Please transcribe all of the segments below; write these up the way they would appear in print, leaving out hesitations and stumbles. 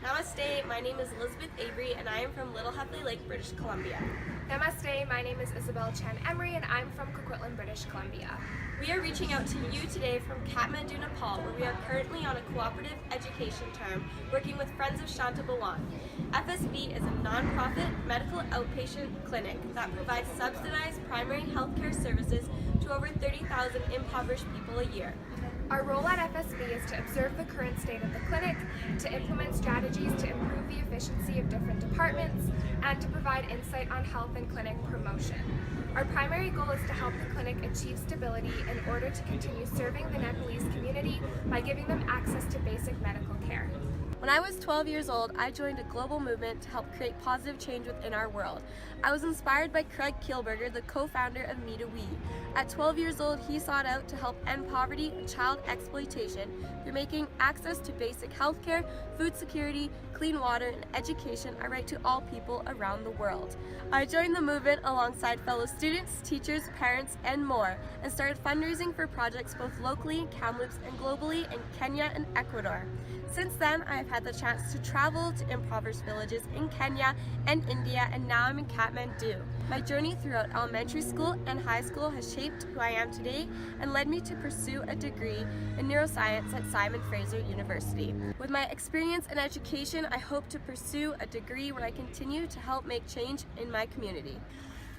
Namaste, my name is Elizabeth Avery and I am from Little Heffley Lake, British Columbia. Namaste, my name is Isabel Chen Emery and I'm from Coquitlam, British Columbia. We are reaching out to you today from Kathmandu, Nepal, where we are currently on a cooperative education term working with Friends of Shanta Bhawan. FSB is a non-profit medical outpatient clinic that provides subsidized primary healthcare services to over 30,000 impoverished people a year. Our role at FSB is to observe the current state of the clinic, to implement strategies to improve the efficiency of different departments, and to provide insight on health and clinic promotion. Our primary goal is to help the clinic achieve stability in order to continue serving the Nepalese community by giving them access to basic medical care. When I was 12 years old, I joined a global movement to help create positive change within our world. I was inspired by Craig Kielburger, the co-founder of Me to We. At 12 years old, he sought out to help end poverty and child exploitation through making access to basic healthcare, food security, clean water, and education a right to all people around the world. I joined the movement alongside fellow students, teachers, parents, and more, and started fundraising for projects both locally in Kamloops and globally in Kenya and Ecuador. Since then, I have had the chance to travel to impoverished villages in Kenya and India, and now I'm in Kathmandu. My journey throughout elementary school and high school has shaped who I am today and led me to pursue a degree in neuroscience at Simon Fraser University. With my experience in education, I hope to pursue a degree where I continue to help make change in my community.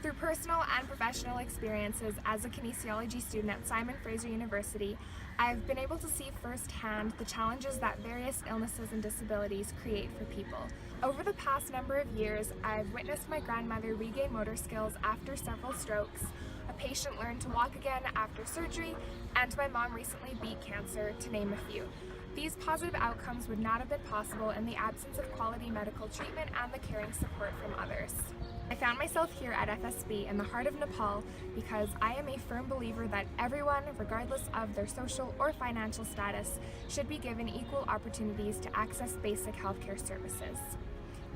Through personal and professional experiences as a kinesiology student at Simon Fraser University, I've been able to see firsthand the challenges that various illnesses and disabilities create for people. Over the past number of years, I've witnessed my grandmother regain motor skills after several strokes, a patient learn to walk again after surgery, and my mom recently beat cancer, to name a few. These positive outcomes would not have been possible in the absence of quality medical treatment and the caring support from others. I found myself here at FSB in the heart of Nepal because I am a firm believer that everyone, regardless of their social or financial status, should be given equal opportunities to access basic healthcare services.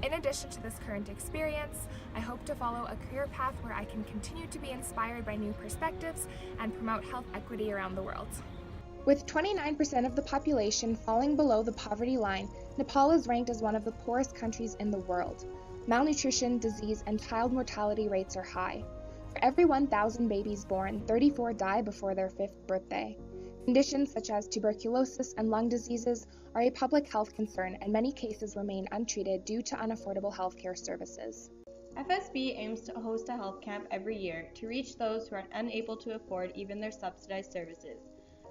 In addition to this current experience, I hope to follow a career path where I can continue to be inspired by new perspectives and promote health equity around the world. With 29% of the population falling below the poverty line, Nepal is ranked as one of the poorest countries in the world. Malnutrition, disease, and child mortality rates are high. For every 1,000 babies born, 34 die before their 5th birthday. Conditions such as tuberculosis and lung diseases are a public health concern, and many cases remain untreated due to unaffordable healthcare services. FSB aims to host a health camp every year to reach those who are unable to afford even their subsidized services.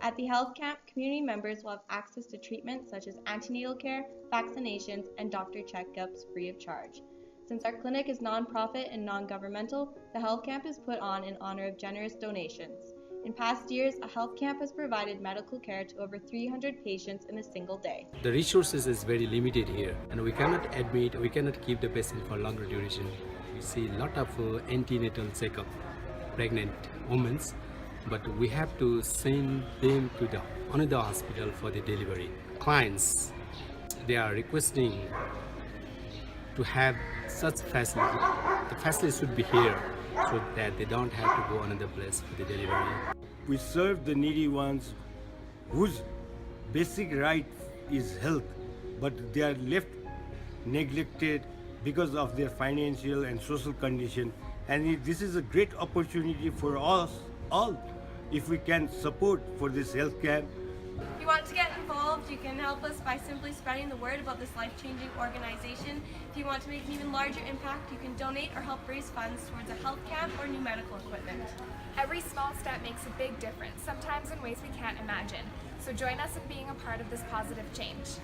At the health camp, community members will have access to treatments such as antenatal care, vaccinations, and doctor checkups free of charge. Since our clinic is non-profit and non-governmental, the health camp is put on in honor of generous donations. In past years, a health camp has provided medical care to over 300 patients in a single day. The resources is very limited here, and we cannot keep the patient for longer duration. We see a lot of antenatal checkup, pregnant women, but we have to send them to another hospital for the delivery. Clients, they are requesting to have such facility. The facility should be here so that they don't have to go another place for the delivery. We serve the needy ones whose basic right is health, but they are left neglected because of their financial and social condition. And this is a great opportunity for us all if we can support for this health camp. If you want to get involved, you can help us by simply spreading the word about this life-changing organization. If you want to make an even larger impact, you can donate or help raise funds towards a health camp or new medical equipment. Every small step makes a big difference, sometimes in ways we can't imagine. So join us in being a part of this positive change.